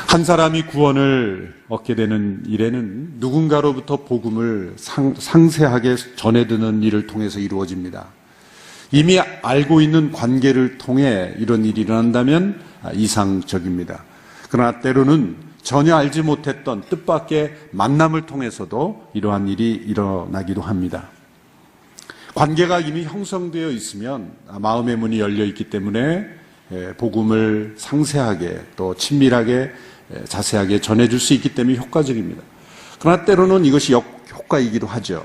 한 사람이 구원을 얻게 되는 일에는 누군가로부터 복음을 상세하게 전해드는 일을 통해서 이루어집니다. 이미 알고 있는 관계를 통해 이런 일이 일어난다면 이상적입니다. 그러나 때로는 전혀 알지 못했던 뜻밖의 만남을 통해서도 이러한 일이 일어나기도 합니다. 관계가 이미 형성되어 있으면 마음의 문이 열려 있기 때문에 복음을 상세하게 또 친밀하게 자세하게 전해줄 수 있기 때문에 효과적입니다. 그러나 때로는 이것이 역효과이기도 하죠.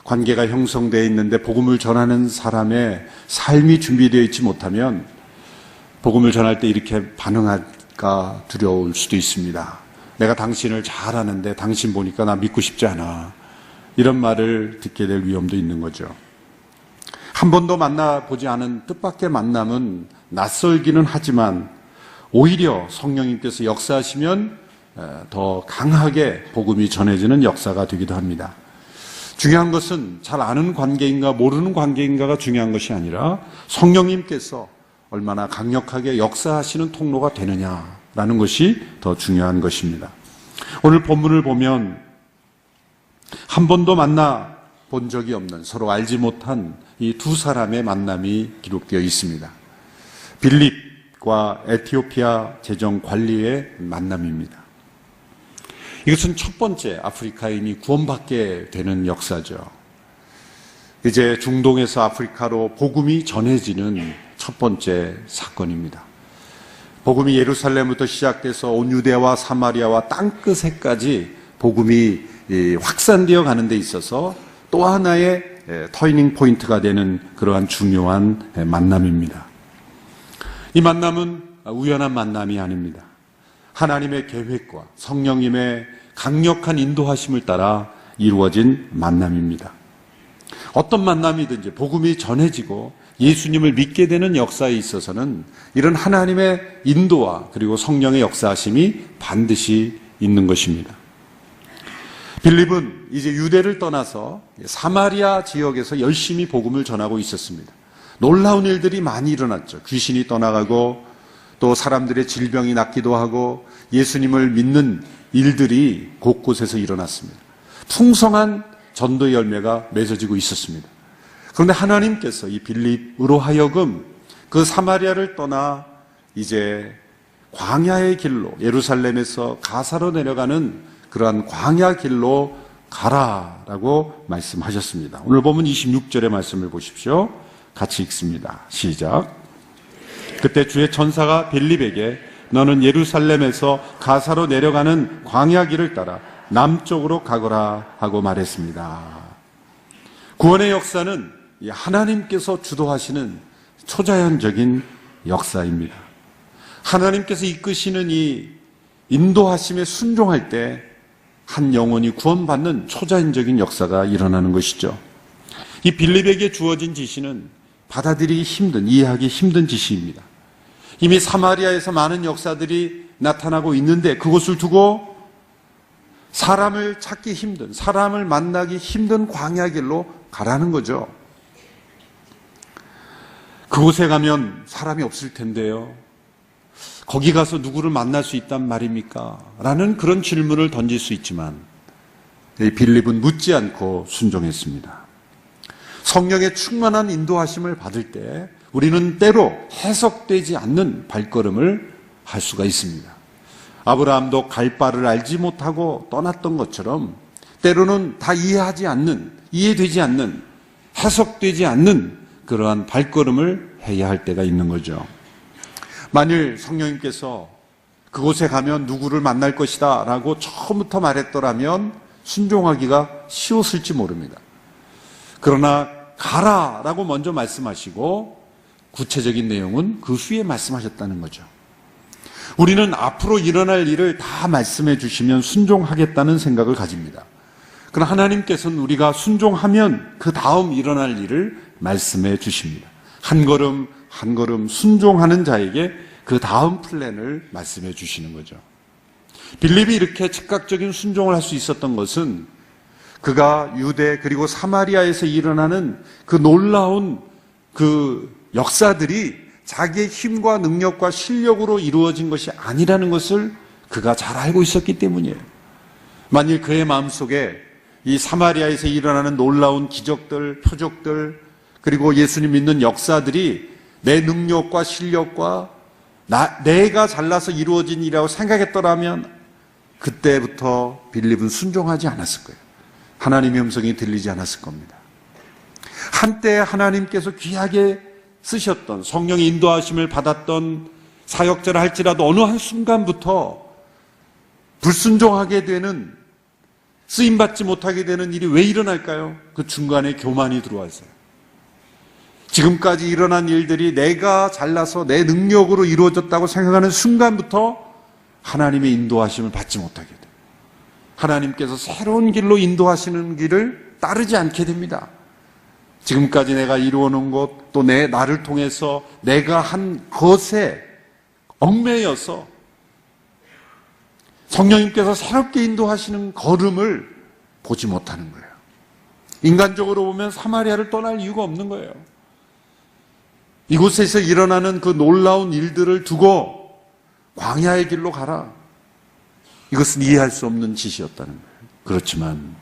관계가 형성되어 있는데 복음을 전하는 사람의 삶이 준비되어 있지 못하면 복음을 전할 때 이렇게 반응할까 두려울 수도 있습니다. 내가 당신을 잘 아는데 당신 보니까 나 믿고 싶지 않아. 이런 말을 듣게 될 위험도 있는 거죠. 한 번도 만나보지 않은 뜻밖의 만남은 낯설기는 하지만 오히려 성령님께서 역사하시면 더 강하게 복음이 전해지는 역사가 되기도 합니다. 중요한 것은 잘 아는 관계인가 모르는 관계인가가 중요한 것이 아니라 성령님께서 얼마나 강력하게 역사하시는 통로가 되느냐라는 것이 더 중요한 것입니다. 오늘 본문을 보면 한 번도 만나본 적이 없는 서로 알지 못한 이 두 사람의 만남이 기록되어 있습니다. 빌립과 에티오피아 재정관리의 만남입니다. 이것은 첫 번째 아프리카인이 구원받게 되는 역사죠. 이제 중동에서 아프리카로 복음이 전해지는 첫 번째 사건입니다. 복음이 예루살렘부터 시작돼서 온 유대와 사마리아와 땅끝에까지 복음이 확산되어 가는 데 있어서 또 하나의 터닝 포인트가 되는 그러한 중요한 만남입니다. 이 만남은 우연한 만남이 아닙니다. 하나님의 계획과 성령님의 강력한 인도하심을 따라 이루어진 만남입니다. 어떤 만남이든지 복음이 전해지고 예수님을 믿게 되는 역사에 있어서는 이런 하나님의 인도와 그리고 성령의 역사하심이 반드시 있는 것입니다. 빌립은 이제 유대를 떠나서 사마리아 지역에서 열심히 복음을 전하고 있었습니다. 놀라운 일들이 많이 일어났죠. 귀신이 떠나가고 또 사람들의 질병이 낫기도 하고 예수님을 믿는 일들이 곳곳에서 일어났습니다. 풍성한 전도의 열매가 맺어지고 있었습니다. 그런데 하나님께서 이 빌립으로 하여금 그 사마리아를 떠나 이제 광야의 길로 예루살렘에서 가사로 내려가는 그러한 광야 길로 가라라고 말씀하셨습니다. 오늘 보면 26절의 말씀을 보십시오. 같이 읽습니다. 시작. 그때 주의 천사가 빌립에게 너는 예루살렘에서 가사로 내려가는 광야 길을 따라 남쪽으로 가거라 하고 말했습니다. 구원의 역사는 하나님께서 주도하시는 초자연적인 역사입니다. 하나님께서 이끄시는 이 인도하심에 순종할 때 한 영혼이 구원받는 초자연적인 역사가 일어나는 것이죠. 이 빌립에게 주어진 지시는 받아들이기 힘든, 이해하기 힘든 지시입니다. 이미 사마리아에서 많은 역사들이 나타나고 있는데 그곳을 두고 사람을 찾기 힘든, 사람을 만나기 힘든 광야길로 가라는 거죠. 그곳에 가면 사람이 없을 텐데요. 거기 가서 누구를 만날 수 있단 말입니까? 라는 그런 질문을 던질 수 있지만 빌립은 묻지 않고 순종했습니다. 성령의 충만한 인도하심을 받을 때 우리는 때로 해석되지 않는 발걸음을 할 수가 있습니다. 아브라함도 갈 바를 알지 못하고 떠났던 것처럼 때로는 다 이해되지 않는, 해석되지 않는 그러한 발걸음을 해야 할 때가 있는 거죠. 만일 성령님께서 그곳에 가면 누구를 만날 것이다 라고 처음부터 말했더라면 순종하기가 쉬웠을지 모릅니다. 그러나 가라 라고 먼저 말씀하시고 구체적인 내용은 그 후에 말씀하셨다는 거죠. 우리는 앞으로 일어날 일을 다 말씀해 주시면 순종하겠다는 생각을 가집니다. 그러나 하나님께서는 우리가 순종하면 그 다음 일어날 일을 말씀해 주십니다. 한 걸음 한 걸음 순종하는 자에게 그 다음 플랜을 말씀해 주시는 거죠. 빌립이 이렇게 즉각적인 순종을 할 수 있었던 것은 그가 유대 그리고 사마리아에서 일어나는 그 놀라운 그 역사들이 자기의 힘과 능력과 실력으로 이루어진 것이 아니라는 것을 그가 잘 알고 있었기 때문이에요. 만일 그의 마음속에 이 사마리아에서 일어나는 놀라운 기적들, 표적들, 그리고 예수님 믿는 역사들이 내 능력과 실력과 내가 잘나서 이루어진 일이라고 생각했더라면 그때부터 빌립은 순종하지 않았을 거예요. 하나님의 음성이 들리지 않았을 겁니다. 한때 하나님께서 귀하게 쓰셨던, 성령의 인도하심을 받았던 사역자를 할지라도 어느 한순간부터 불순종하게 되는, 쓰임받지 못하게 되는 일이 왜 일어날까요? 그 중간에 교만이 들어와서요. 지금까지 일어난 일들이 내가 잘나서 내 능력으로 이루어졌다고 생각하는 순간부터 하나님의 인도하심을 받지 못하게 돼요. 하나님께서 새로운 길로 인도하시는 길을 따르지 않게 됩니다. 지금까지 내가 이루어놓은 것, 또 나를 통해서 내가 한 것에 얽매여서 성령님께서 새롭게 인도하시는 걸음을 보지 못하는 거예요. 인간적으로 보면 사마리아를 떠날 이유가 없는 거예요. 이곳에서 일어나는 그 놀라운 일들을 두고 광야의 길로 가라. 이것은 이해할 수 없는 짓이었다는 거예요. 그렇지만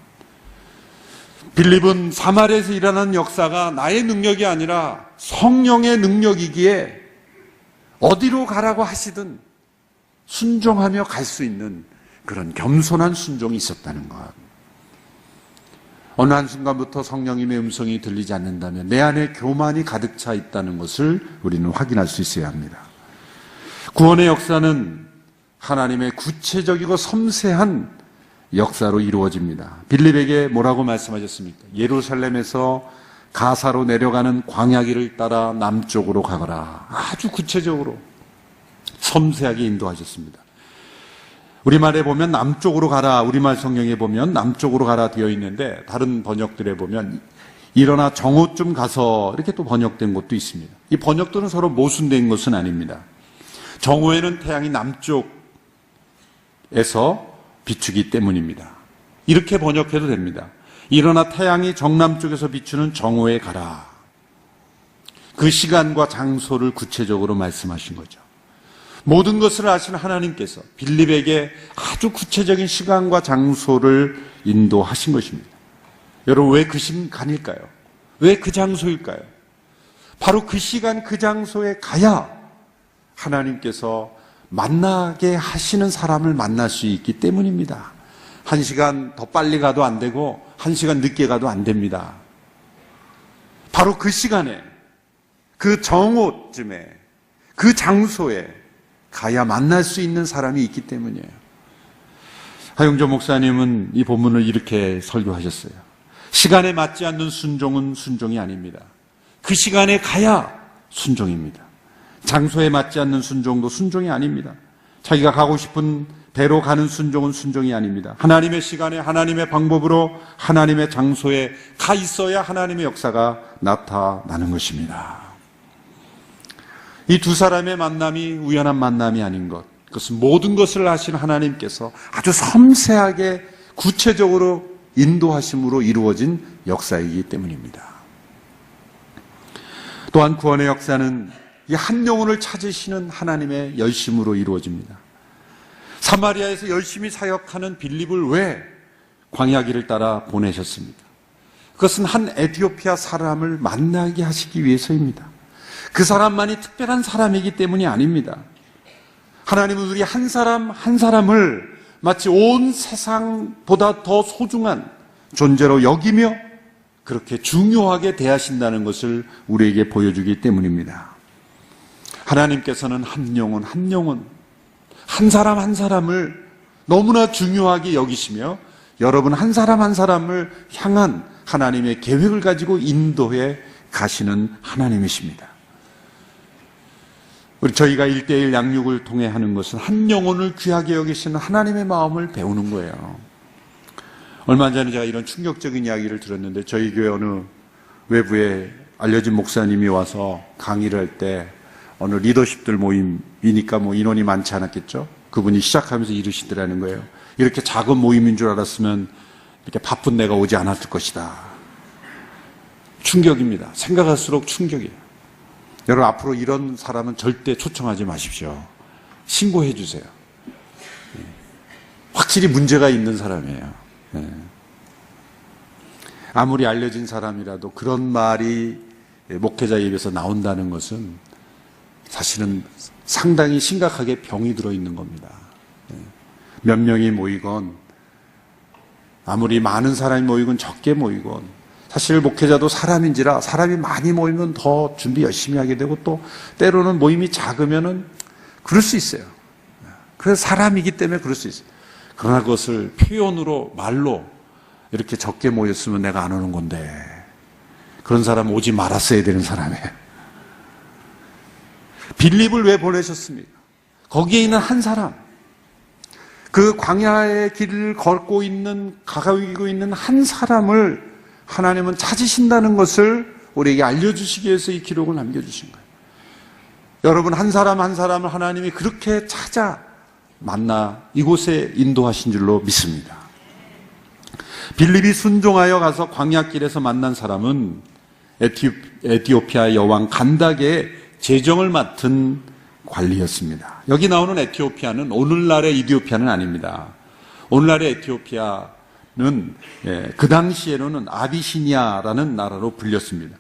빌립은 사마리아에서 일어나는 역사가 나의 능력이 아니라 성령의 능력이기에 어디로 가라고 하시든 순종하며 갈 수 있는 그런 겸손한 순종이 있었다는 것. 어느 한순간부터 성령님의 음성이 들리지 않는다면 내 안에 교만이 가득 차 있다는 것을 우리는 확인할 수 있어야 합니다. 구원의 역사는 하나님의 구체적이고 섬세한 역사로 이루어집니다. 빌립에게 뭐라고 말씀하셨습니까? 예루살렘에서 가사로 내려가는 광야길을 따라 남쪽으로 가거라. 아주 구체적으로 섬세하게 인도하셨습니다. 우리말에 보면 남쪽으로 가라, 우리말 성경에 보면 남쪽으로 가라 되어 있는데 다른 번역들에 보면 일어나 정오쯤 가서 이렇게 또 번역된 것도 있습니다. 이 번역들은 서로 모순된 것은 아닙니다. 정오에는 태양이 남쪽에서 비추기 때문입니다. 이렇게 번역해도 됩니다. 일어나 태양이 정남쪽에서 비추는 정오에 가라. 그 시간과 장소를 구체적으로 말씀하신 거죠. 모든 것을 아시는 하나님께서 빌립에게 아주 구체적인 시간과 장소를 인도하신 것입니다. 여러분, 왜 그 시간일까요? 왜 그 장소일까요? 바로 그 시간, 그 장소에 가야 하나님께서 만나게 하시는 사람을 만날 수 있기 때문입니다. 1시간 더 빨리 가도 안 되고 1시간 늦게 가도 안 됩니다. 바로 그 시간에, 그 정오쯤에, 그 장소에 가야 만날 수 있는 사람이 있기 때문이에요. 하용조 목사님은 이 본문을 이렇게 설교하셨어요. 시간에 맞지 않는 순종은 순종이 아닙니다. 그 시간에 가야 순종입니다. 장소에 맞지 않는 순종도 순종이 아닙니다. 자기가 가고 싶은 대로 가는 순종은 순종이 아닙니다. 하나님의 시간에 하나님의 방법으로 하나님의 장소에 가 있어야 하나님의 역사가 나타나는 것입니다. 이 두 사람의 만남이 우연한 만남이 아닌 것, 그것은 모든 것을 아시는 하나님께서 아주 섬세하게 구체적으로 인도하심으로 이루어진 역사이기 때문입니다. 또한 구원의 역사는 이 한 영혼을 찾으시는 하나님의 열심으로 이루어집니다. 사마리아에서 열심히 사역하는 빌립을 왜 광야길을 따라 보내셨습니까? 그것은 한 에티오피아 사람을 만나게 하시기 위해서입니다. 그 사람만이 특별한 사람이기 때문이 아닙니다. 하나님은 우리 한 사람 한 사람을 마치 온 세상보다 더 소중한 존재로 여기며 그렇게 중요하게 대하신다는 것을 우리에게 보여주기 때문입니다. 하나님께서는 한 영혼 한 영혼, 한 사람 한 사람을 너무나 중요하게 여기시며 여러분 한 사람 한 사람을 향한 하나님의 계획을 가지고 인도해 가시는 하나님이십니다. 저희가 1:1 양육을 통해 하는 것은 한 영혼을 귀하게 여기시는 하나님의 마음을 배우는 거예요. 얼마 전에 제가 이런 충격적인 이야기를 들었는데 저희 교회 어느 외부에 알려진 목사님이 와서 강의를 할 때 어느 리더십들 모임이니까 뭐 인원이 많지 않았겠죠. 그분이 시작하면서 이르시더라는 거예요. 이렇게 작은 모임인 줄 알았으면 이렇게 바쁜 내가 오지 않았을 것이다. 충격입니다. 생각할수록 충격이에요. 여러분, 앞으로 이런 사람은 절대 초청하지 마십시오. 신고해 주세요. 확실히 문제가 있는 사람이에요. 예. 아무리 알려진 사람이라도 그런 말이 목회자 입에서 나온다는 것은 사실은 상당히 심각하게 병이 들어있는 겁니다. 예. 몇 명이 모이건 아무리 많은 사람이 모이건 적게 모이건 사실 목회자도 사람인지라 사람이 많이 모이면 더 준비 열심히 하게 되고 또 때로는 모임이 작으면은 그럴 수 있어요. 그래서 사람이기 때문에 그럴 수 있어요. 그러나 그것을 표현으로 말로 이렇게 적게 모였으면 내가 안 오는 건데 그런 사람 오지 말았어야 되는 사람이에요. 빌립을 왜 보내셨습니까? 거기에 있는 한 사람, 그 광야의 길을 가고 있는 한 사람을 하나님은 찾으신다는 것을 우리에게 알려주시기 위해서 이 기록을 남겨주신 거예요. 여러분, 한 사람 한 사람을 하나님이 그렇게 찾아 만나 이곳에 인도하신 줄로 믿습니다. 빌립이 순종하여 가서 광야길에서 만난 사람은 에티오피아 여왕 간닥의 재정을 맡은 관리였습니다. 여기 나오는 에티오피아는 오늘날의 이디오피아는 아닙니다. 오늘날의 에티오피아는 그 당시에는 아비시니아라는 나라로 불렸습니다.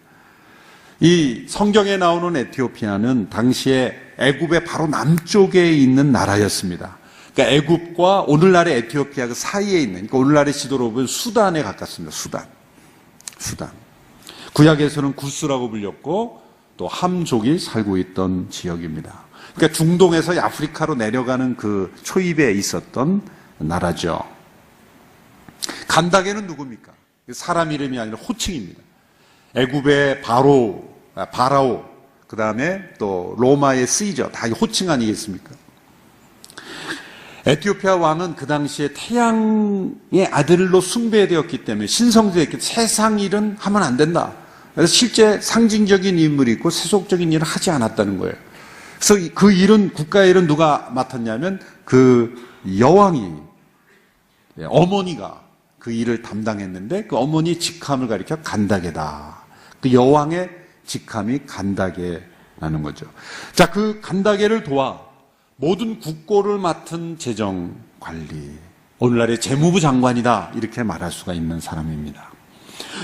이 성경에 나오는 에티오피아는 당시에 애굽의 바로 남쪽에 있는 나라였습니다. 그러니까 애굽과 오늘날의 에티오피아 그 사이에 있는, 그러니까 오늘날의 지도로 보면 수단에 가깝습니다. 수단. 구약에서는 구스라고 불렸고 또 함족이 살고 있던 지역입니다. 그러니까 중동에서 아프리카로 내려가는 그 초입에 있었던 나라죠. 간닥에는 누굽니까? 사람 이름이 아니라 호칭입니다. 애굽의 바라오, 그 다음에 또 로마의 시저, 다 호칭 아니겠습니까? 에티오피아 왕은 그 당시에 태양의 아들로 숭배되었기 때문에 신성되었기 때문에 세상 일은 하면 안 된다. 그래서 실제 상징적인 인물이 있고 세속적인 일을 하지 않았다는 거예요. 그래서 그 일은, 국가의 일은 누가 맡았냐면 그 여왕이, 어머니가 그 일을 담당했는데 그 어머니의 직함을 가리켜 간닥에다. 그 여왕의 직함이 간닥에라는 거죠. 자, 그 간닥에를 도와 모든 국고를 맡은 재정 관리, 오늘날의 재무부 장관이다 이렇게 말할 수가 있는 사람입니다.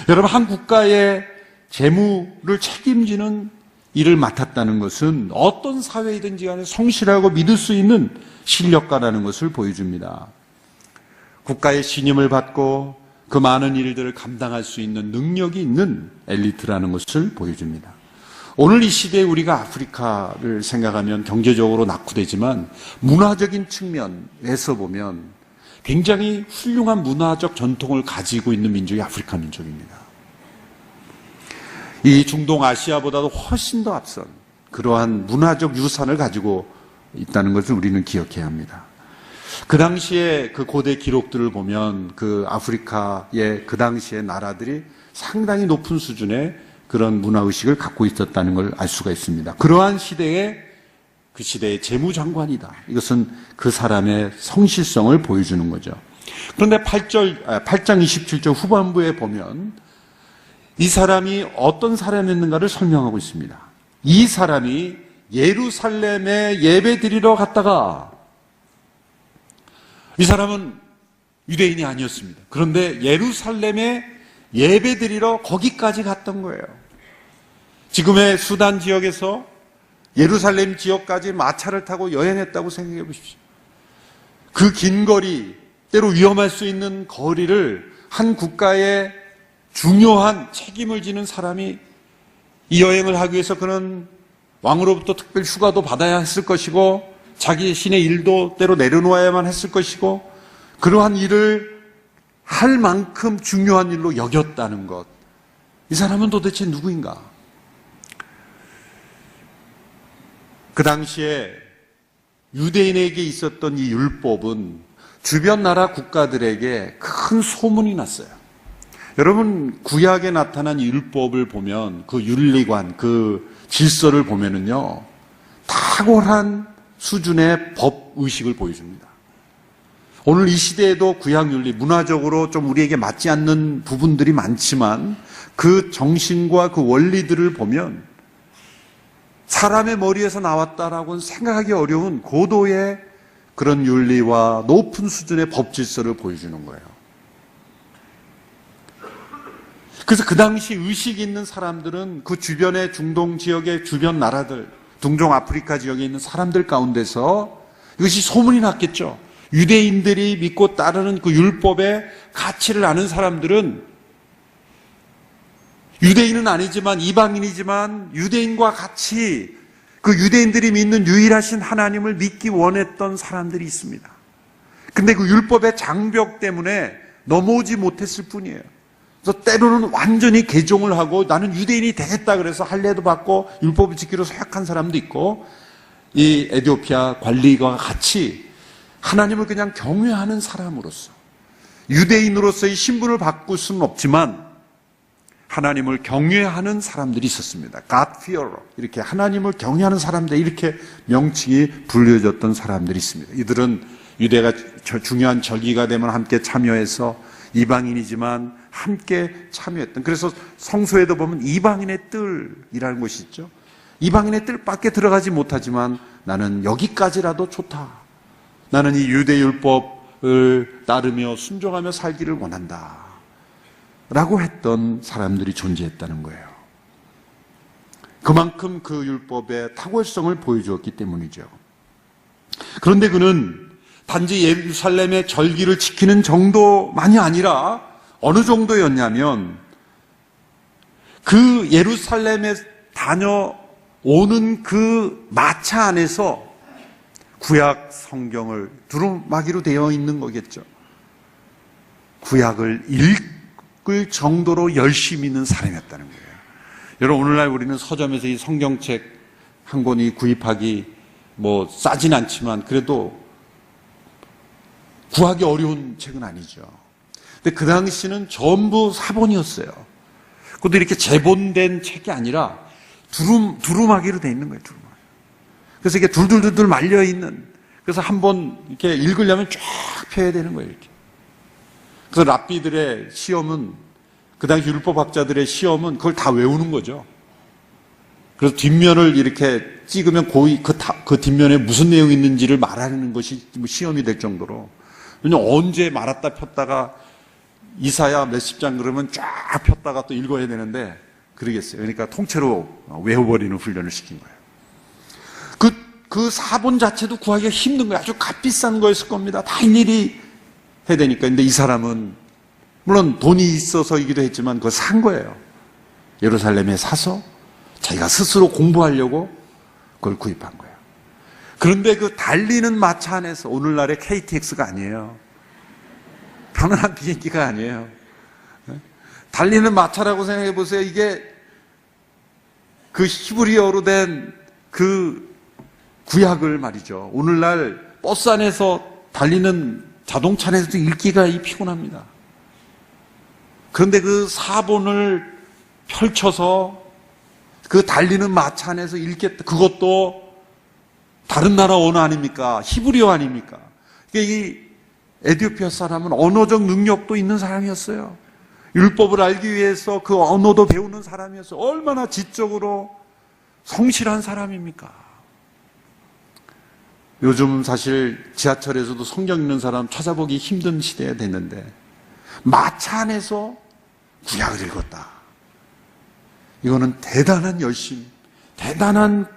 여러분, 한 국가의 재무를 책임지는 일을 맡았다는 것은 어떤 사회이든지 간에 성실하고 믿을 수 있는 실력가라는 것을 보여줍니다. 국가의 신임을 받고 그 많은 일들을 감당할 수 있는 능력이 있는 엘리트라는 것을 보여줍니다. 오늘 이 시대에 우리가 아프리카를 생각하면 경제적으로 낙후되지만 문화적인 측면에서 보면 굉장히 훌륭한 문화적 전통을 가지고 있는 민족이 아프리카 민족입니다. 이 중동 아시아보다도 훨씬 더 앞선 그러한 문화적 유산을 가지고 있다는 것을 우리는 기억해야 합니다. 그 당시에 그 고대 기록들을 보면 그 아프리카의 그 당시의 나라들이 상당히 높은 수준의 그런 문화의식을 갖고 있었다는 걸 알 수가 있습니다. 그러한 시대에 그 시대의 재무장관이다. 이것은 그 사람의 성실성을 보여주는 거죠. 그런데 8장 27절 후반부에 보면 이 사람이 어떤 사람이었는가를 설명하고 있습니다. 이 사람이 예루살렘에 예배 드리러 갔다가, 이 사람은 유대인이 아니었습니다. 그런데 예루살렘에 예배 드리러 거기까지 갔던 거예요. 지금의 수단 지역에서 예루살렘 지역까지 마차를 타고 여행했다고 생각해 보십시오. 그 긴 거리, 때로 위험할 수 있는 거리를 한 국가의 중요한 책임을 지는 사람이 이 여행을 하기 위해서 그는 왕으로부터 특별 휴가도 받아야 했을 것이고 자기 신의 일도 때로 내려놓아야만 했을 것이고 그러한 일을 할 만큼 중요한 일로 여겼다는 것. 이 사람은 도대체 누구인가? 그 당시에 유대인에게 있었던 이 율법은 주변 나라 국가들에게 큰 소문이 났어요. 여러분, 구약에 나타난 율법을 보면 그 윤리관, 그 질서를 보면은요, 탁월한 수준의 법 의식을 보여줍니다. 오늘 이 시대에도 구약 윤리, 문화적으로 좀 우리에게 맞지 않는 부분들이 많지만 그 정신과 그 원리들을 보면 사람의 머리에서 나왔다라고는 생각하기 어려운 고도의 그런 윤리와 높은 수준의 법 질서를 보여주는 거예요. 그래서 그 당시 의식 있는 사람들은 그 주변의 중동 지역의 주변 나라들, 중동 아프리카 지역에 있는 사람들 가운데서 이것이 소문이 났겠죠. 유대인들이 믿고 따르는 그 율법의 가치를 아는 사람들은 유대인은 아니지만 이방인이지만 유대인과 같이 그 유대인들이 믿는 유일하신 하나님을 믿기 원했던 사람들이 있습니다. 근데 그 율법의 장벽 때문에 넘어오지 못했을 뿐이에요. 그래서 때로는 완전히 개종을 하고 나는 유대인이 되겠다 그래서 할례도 받고 율법을 지키러 서약한 사람도 있고, 이 에티오피아 관리가 같이 하나님을 그냥 경외하는 사람으로서 유대인으로서의 신분을 바꿀 수는 없지만 하나님을 경외하는 사람들이 있었습니다. God fearer, 이렇게 하나님을 경외하는 사람들, 이렇게 명칭이 불려졌던 사람들이 있습니다. 이들은 유대가 중요한 절기가 되면 함께 참여해서 이방인이지만 함께 참여했던, 그래서 성소에도 보면 이방인의 뜰이라는 것이 있죠. 이방인의 뜰 밖에 들어가지 못하지만 나는 여기까지라도 좋다. 나는 이 유대 율법을 따르며 순종하며 살기를 원한다 라고 했던 사람들이 존재했다는 거예요. 그만큼 그 율법의 탁월성을 보여주었기 때문이죠. 그런데 그는 단지 예루살렘의 절기를 지키는 정도만이 아니라 어느 정도였냐면 그 예루살렘에 다녀오는 그 마차 안에서 구약 성경을 두루마기로 되어 있는 거겠죠. 구약을 읽을 정도로 열심히 있는 사람이었다는 거예요. 여러분, 오늘날 우리는 서점에서 이 성경책 한 권이 구입하기 뭐 싸진 않지만 그래도 구하기 어려운 책은 아니죠. 근데 그 당시는 전부 사본이었어요. 그것도 이렇게 재본된 책이 아니라 두루마기로 돼 있는 거예요. 두루마기. 그래서 이게 둘둘둘 말려 있는, 그래서 한번 이렇게 읽으려면 쫙 펴야 되는 거예요. 이렇게. 그래서 랍비들의 시험은, 그 당시 율법학자들의 시험은 그걸 다 외우는 거죠. 그래서 뒷면을 이렇게 찍으면 그 뒷면에 무슨 내용이 있는지를 말하는 것이 시험이 될 정도로. 왜냐면 언제 말았다 폈다가 이사야 몇십 장 그러면 쫙 폈다가 또 읽어야 되는데 그러겠어요. 그러니까 통째로 외워버리는 훈련을 시킨 거예요. 그 사본 자체도 구하기가 힘든 거예요. 아주 값비싼 거였을 겁니다. 다 일일이 해야 되니까. 근데 이 사람은 물론 돈이 있어서이기도 했지만 그걸 산 거예요. 예루살렘에 사서 자기가 스스로 공부하려고 그걸 구입한 거예요. 그런데 그 달리는 마차 안에서, 오늘날의 KTX가 아니에요. 편안한 비행기가 아니에요. 달리는 마차라고 생각해 보세요. 이게 그 히브리어로 된 그 구약을 말이죠. 오늘날 버스 안에서 달리는 자동차 안에서도 읽기가 피곤합니다. 그런데 그 사본을 펼쳐서 그 달리는 마차 안에서 읽겠다. 그것도 다른 나라 언어 아닙니까? 히브리어 아닙니까? 이 에티오피아 사람은 언어적 능력도 있는 사람이었어요. 율법을 알기 위해서 그 언어도 배우는 사람이었어요. 얼마나 지적으로 성실한 사람입니까? 요즘 사실 지하철에서도 성경 읽는 사람 찾아보기 힘든 시대가 됐는데 마차 안에서 구약을 읽었다. 이거는 대단한 열심, 대단한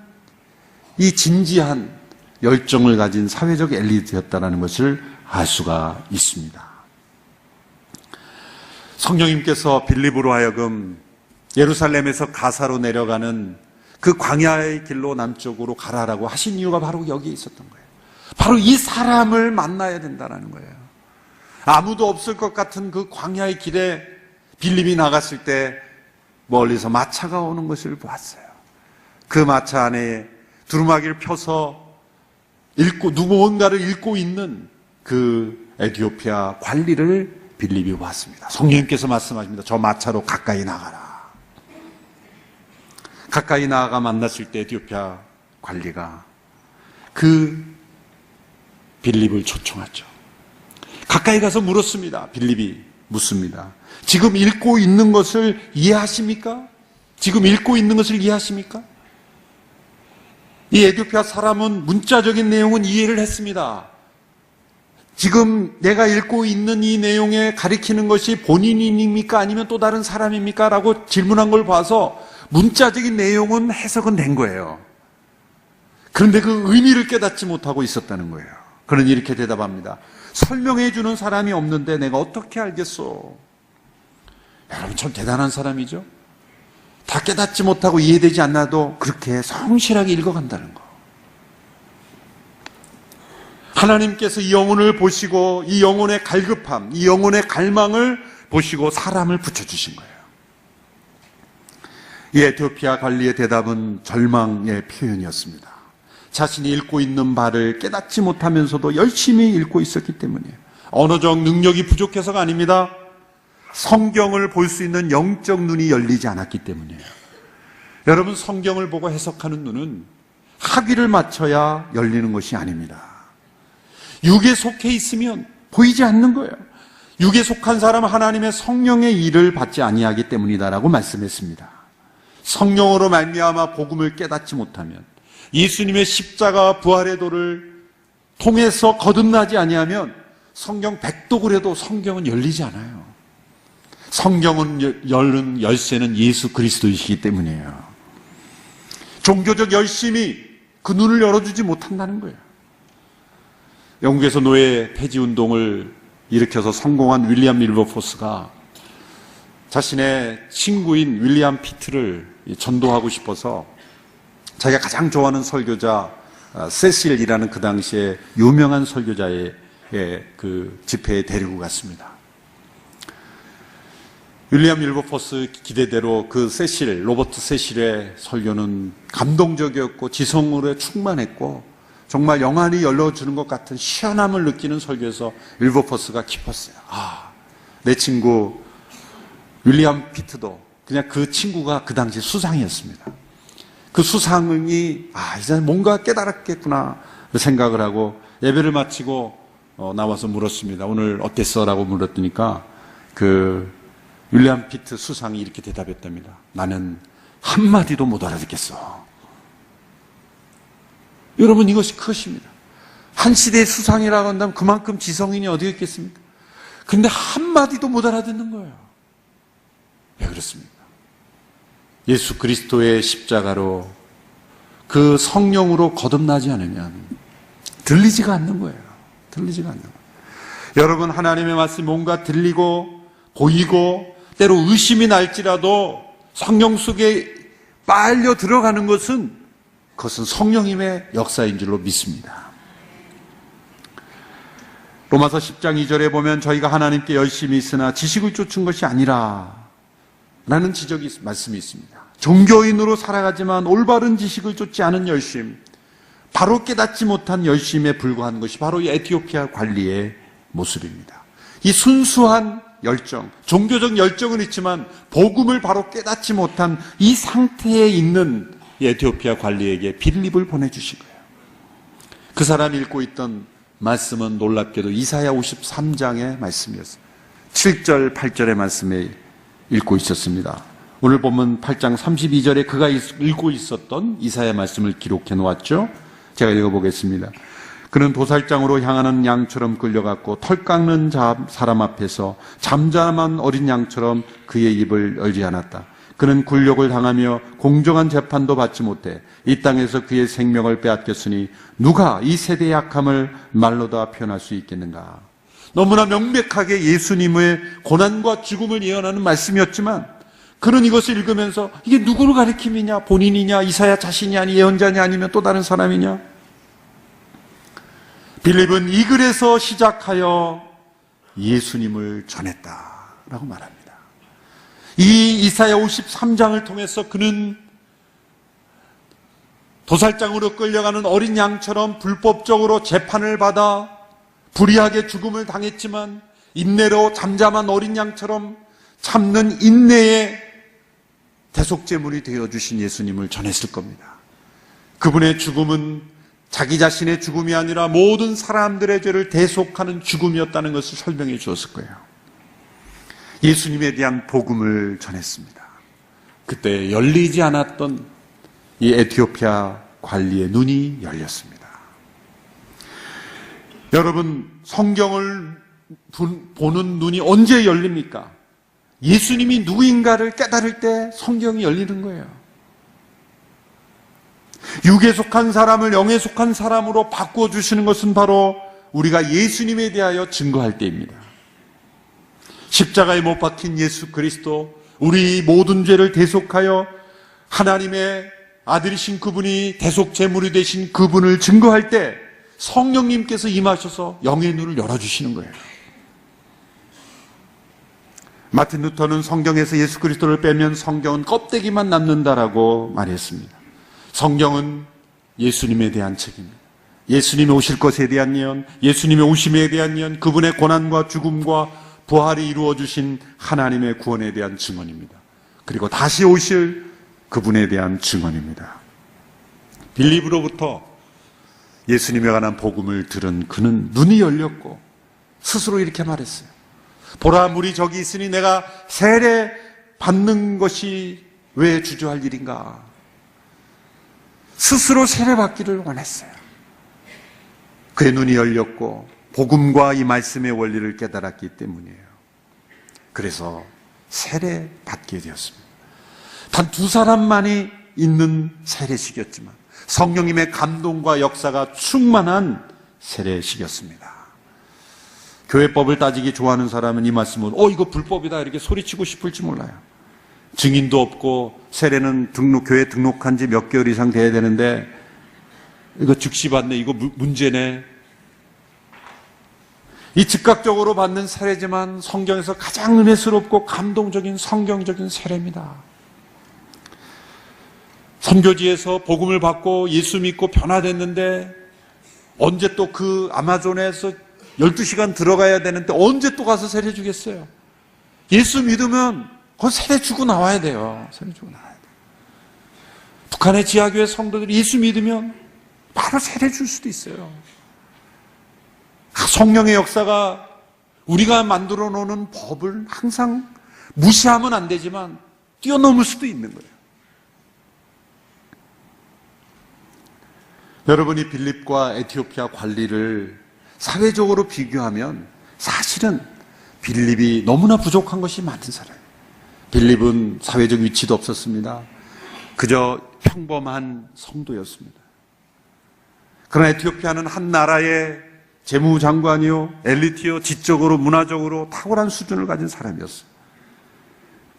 이 진지한 열정을 가진 사회적 엘리트였다는 것을 알 수가 있습니다. 성령님께서 빌립으로 하여금 예루살렘에서 가사로 내려가는 그 광야의 길로 남쪽으로 가라라고 하신 이유가 바로 여기에 있었던 거예요. 바로 이 사람을 만나야 된다는 거예요. 아무도 없을 것 같은 그 광야의 길에 빌립이 나갔을 때 멀리서 마차가 오는 것을 보았어요. 그 마차 안에 두루마기를 펴서 무언가를 읽고 있는 그 에티오피아 관리를 빌립이 봤습니다. 성령님께서 말씀하십니다. 저 마차로 가까이 나가라. 가까이 나아가 만났을 때 에티오피아 관리가 그 빌립을 초청하죠. 가까이 가서 물었습니다. 빌립이 묻습니다. 지금 읽고 있는 것을 이해하십니까? 지금 읽고 있는 것을 이해하십니까? 이 에티오피아 사람은 문자적인 내용은 이해를 했습니다. 지금 내가 읽고 있는 이 내용에 가리키는 것이 본인입니까? 아니면 또 다른 사람입니까? 라고 질문한 걸 봐서 문자적인 내용은 해석은 된 거예요. 그런데 그 의미를 깨닫지 못하고 있었다는 거예요. 그는 이렇게 대답합니다. 설명해 주는 사람이 없는데 내가 어떻게 알겠소? 여러분 참 대단한 사람이죠. 다 깨닫지 못하고 이해되지 않아도 그렇게 성실하게 읽어간다는 거. 하나님께서 이 영혼을 보시고 이 영혼의 갈급함, 이 영혼의 갈망을 보시고 사람을 붙여주신 거예요. 이 에티오피아 관리의 대답은 절망의 표현이었습니다. 자신이 읽고 있는 바를 깨닫지 못하면서도 열심히 읽고 있었기 때문이에요. 언어적 능력이 부족해서가 아닙니다. 성경을 볼 수 있는 영적 눈이 열리지 않았기 때문이에요. 여러분, 성경을 보고 해석하는 눈은 학위를 맞춰야 열리는 것이 아닙니다. 육에 속해 있으면 보이지 않는 거예요. 육에 속한 사람은 하나님의 성령의 일을 받지 아니하기 때문이다라고 말씀했습니다. 성령으로 말미암아 복음을 깨닫지 못하면, 예수님의 십자가 부활의 도를 통해서 거듭나지 아니하면 성경 100독을 해도 성경은 열리지 않아요. 성경은 열는 열쇠는 예수 그리스도이시기 때문이에요. 종교적 열심이 그 눈을 열어주지 못한다는 거예요. 영국에서 노예 폐지 운동을 일으켜서 성공한 윌리엄 밀버포스가 자신의 친구인 윌리엄 피트를 전도하고 싶어서 자기가 가장 좋아하는 설교자 세실이라는 그 당시에 유명한 설교자의 그 집회에 데리고 갔습니다. 윌리엄 밀버포스 기대대로 그 로버트 세실의 설교는 감동적이었고 지성으로 충만했고 정말 영안이 열려주는 것 같은 시원함을 느끼는 설교에서 밀버포스가 깊었어요. 내 친구 윌리엄 피트도 그냥 그 친구가 그 당시 수상이었습니다. 그 수상이 이제 뭔가 깨달았겠구나 생각을 하고 예배를 마치고 나와서 물었습니다. 오늘 어땠어? 라고 물었더니까 그 윌리엄 피트 수상이 이렇게 대답했답니다. 나는 한마디도 못 알아듣겠어. 여러분, 이것이 그것입니다. 한 시대의 수상이라고 한다면 그만큼 지성인이 어디 있겠습니까? 근데 한마디도 못 알아듣는 거예요. 왜 그렇습니까? 예수 그리스도의 십자가로 그 성령으로 거듭나지 않으면 들리지가 않는 거예요. 들리지가 않는 거예요. 여러분, 하나님의 말씀이 뭔가 들리고 보이고 때로 의심이 날지라도 성령 속에 빨려 들어가는 것은 그것은 성령님의 역사인 줄로 믿습니다. 로마서 10장 2절에 보면 저희가 하나님께 열심히 있으나 지식을 쫓은 것이 아니라 라는 말씀이 있습니다. 종교인으로 살아가지만 올바른 지식을 쫓지 않은 열심, 바로 깨닫지 못한 열심에 불과한 것이 바로 이 에티오피아 관리의 모습입니다. 이 순수한 열정, 종교적 열정은 있지만 복음을 바로 깨닫지 못한 이 상태에 있는 이 에티오피아 관리에게 빌립을 보내주신 거예요. 그 사람이 읽고 있던 말씀은 놀랍게도 이사야 53장의 말씀이었어요. 7절, 8절의 말씀에 읽고 있었습니다. 오늘 보면 8장 32절에 그가 읽고 있었던 이사야 말씀을 기록해 놓았죠. 제가 읽어보겠습니다. 그는 도살장으로 향하는 양처럼 끌려갔고 털 깎는 사람 앞에서 잠잠한 어린 양처럼 그의 입을 열지 않았다. 그는 굴욕을 당하며 공정한 재판도 받지 못해 이 땅에서 그의 생명을 빼앗겼으니 누가 이 세대의 약함을 말로 다 표현할 수 있겠는가. 너무나 명백하게 예수님의 고난과 죽음을 예언하는 말씀이었지만 그는 이것을 읽으면서 이게 누구를 가리킴이냐, 본인이냐, 이사야 자신이 아니 예언자냐 아니면 또 다른 사람이냐. 빌립은 이 글에서 시작하여 예수님을 전했다라고 말합니다. 이 이사야 53장을 통해서 그는 도살장으로 끌려가는 어린 양처럼 불법적으로 재판을 받아 불의하게 죽음을 당했지만 인내로 잠잠한 어린 양처럼 참는 인내의 대속제물이 되어주신 예수님을 전했을 겁니다. 그분의 죽음은 자기 자신의 죽음이 아니라 모든 사람들의 죄를 대속하는 죽음이었다는 것을 설명해 주었을 거예요. 예수님에 대한 복음을 전했습니다. 그때 열리지 않았던 이 에티오피아 관리의 눈이 열렸습니다. 여러분, 성경을 보는 눈이 언제 열립니까? 예수님이 누구인가를 깨달을 때 성경이 열리는 거예요. 육에 속한 사람을 영에 속한 사람으로 바꿔주시는 것은 바로 우리가 예수님에 대하여 증거할 때입니다. 십자가에 못 박힌 예수 그리스도, 우리 모든 죄를 대속하여 하나님의 아들이신 그분이 대속 제물이 되신 그분을 증거할 때 성령님께서 임하셔서 영의 눈을 열어주시는 거예요. 마틴 루터는 성경에서 예수 그리스도를 빼면 성경은 껍데기만 남는다라고 말했습니다. 성경은 예수님에 대한 책입니다. 예수님이 오실 것에 대한 예언, 예수님의 오심에 대한 예언, 그분의 고난과 죽음과 부활이 이루어주신 하나님의 구원에 대한 증언입니다. 그리고 다시 오실 그분에 대한 증언입니다. 빌립으로부터 예수님에 관한 복음을 들은 그는 눈이 열렸고 스스로 이렇게 말했어요. 보라, 물이 저기 있으니 내가 세례 받는 것이 왜 주저할 일인가? 스스로 세례 받기를 원했어요. 그의 눈이 열렸고 복음과 이 말씀의 원리를 깨달았기 때문이에요. 그래서 세례 받게 되었습니다. 단 2사람만이 있는 세례식이었지만 성령님의 감동과 역사가 충만한 세례식이었습니다. 교회법을 따지기 좋아하는 사람은 이 말씀은 이거 불법이다 이렇게 소리치고 싶을지 몰라요. 증인도 없고 세례는 교회에 등록한 지 몇 개월 이상 돼야 되는데 이거 즉시 받네, 이거 문제네. 이 즉각적으로 받는 세례지만 성경에서 가장 은혜스럽고 감동적인 성경적인 세례입니다. 선교지에서 복음을 받고 예수 믿고 변화됐는데 언제 또 그 아마존에서 12시간 들어가야 되는데 언제 또 가서 세례 주겠어요? 예수 믿으면 그건 세례 주고 나와야 돼요. 세례 주고 나와야 돼요. 북한의 지하교회 성도들이 예수 믿으면 바로 세례 줄 수도 있어요. 성령의 역사가 우리가 만들어 놓는 법을 항상 무시하면 안 되지만 뛰어넘을 수도 있는 거예요. 여러분이 빌립과 에티오피아 관리를 사회적으로 비교하면 사실은 빌립이 너무나 부족한 것이 많은 사람이에요. 빌립은 사회적 위치도 없었습니다. 그저 평범한 성도였습니다. 그러나 에티오피아는 한 나라의 재무장관이요, 엘리트요, 지적으로 문화적으로 탁월한 수준을 가진 사람이었어요.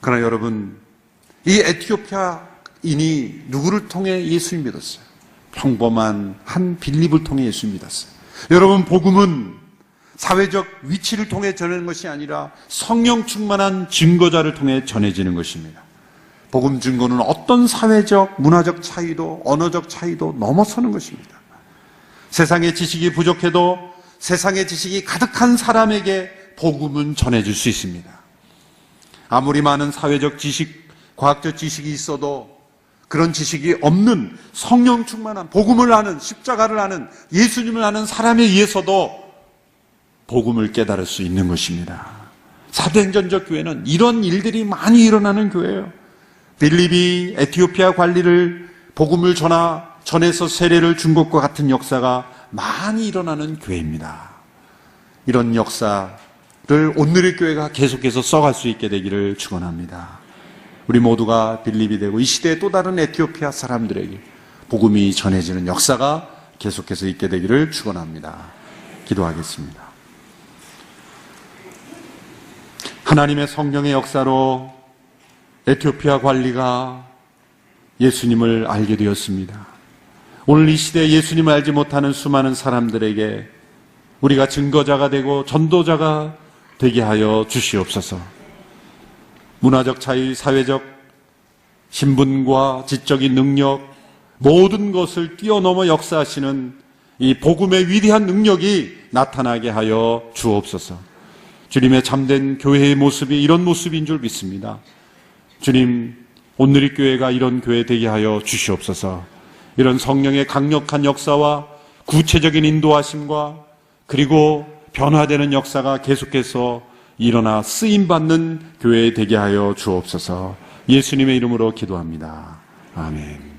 그러나 여러분, 이 에티오피아인이 누구를 통해 예수 믿었어요? 평범한 한 빌립을 통해 예수 믿었어요. 여러분, 복음은 사회적 위치를 통해 전하는 것이 아니라 성령 충만한 증거자를 통해 전해지는 것입니다. 복음 증거는 어떤 사회적, 문화적 차이도, 언어적 차이도 넘어서는 것입니다. 세상의 지식이 부족해도 세상의 지식이 가득한 사람에게 복음은 전해질 수 있습니다. 아무리 많은 사회적 지식, 과학적 지식이 있어도 그런 지식이 없는 성령 충만한 복음을 아는, 십자가를 아는, 예수님을 아는 사람에 의해서도 복음을 깨달을 수 있는 것입니다. 사도행전적 교회는 이런 일들이 많이 일어나는 교회예요. 빌립이 에티오피아 관리를 복음을 전해서 세례를 준 것과 같은 역사가 많이 일어나는 교회입니다. 이런 역사를 오늘의 교회가 계속해서 써갈 수 있게 되기를 축원합니다. 우리 모두가 빌립이 되고 이 시대의 또 다른 에티오피아 사람들에게 복음이 전해지는 역사가 계속해서 있게 되기를 축원합니다. 기도하겠습니다. 하나님의 성령의 역사로 에티오피아 관리가 예수님을 알게 되었습니다. 오늘 이 시대에 예수님을 알지 못하는 수많은 사람들에게 우리가 증거자가 되고 전도자가 되게 하여 주시옵소서. 문화적 차이, 사회적 신분과 지적인 능력, 모든 것을 뛰어넘어 역사하시는 이 복음의 위대한 능력이 나타나게 하여 주옵소서. 주님의 참된 교회의 모습이 이런 모습인 줄 믿습니다. 주님, 오늘의 교회가 이런 교회 되게 하여 주시옵소서. 이런 성령의 강력한 역사와 구체적인 인도하심과 그리고 변화되는 역사가 계속해서 일어나 쓰임받는 교회 되게 하여 주옵소서. 예수님의 이름으로 기도합니다. 아멘.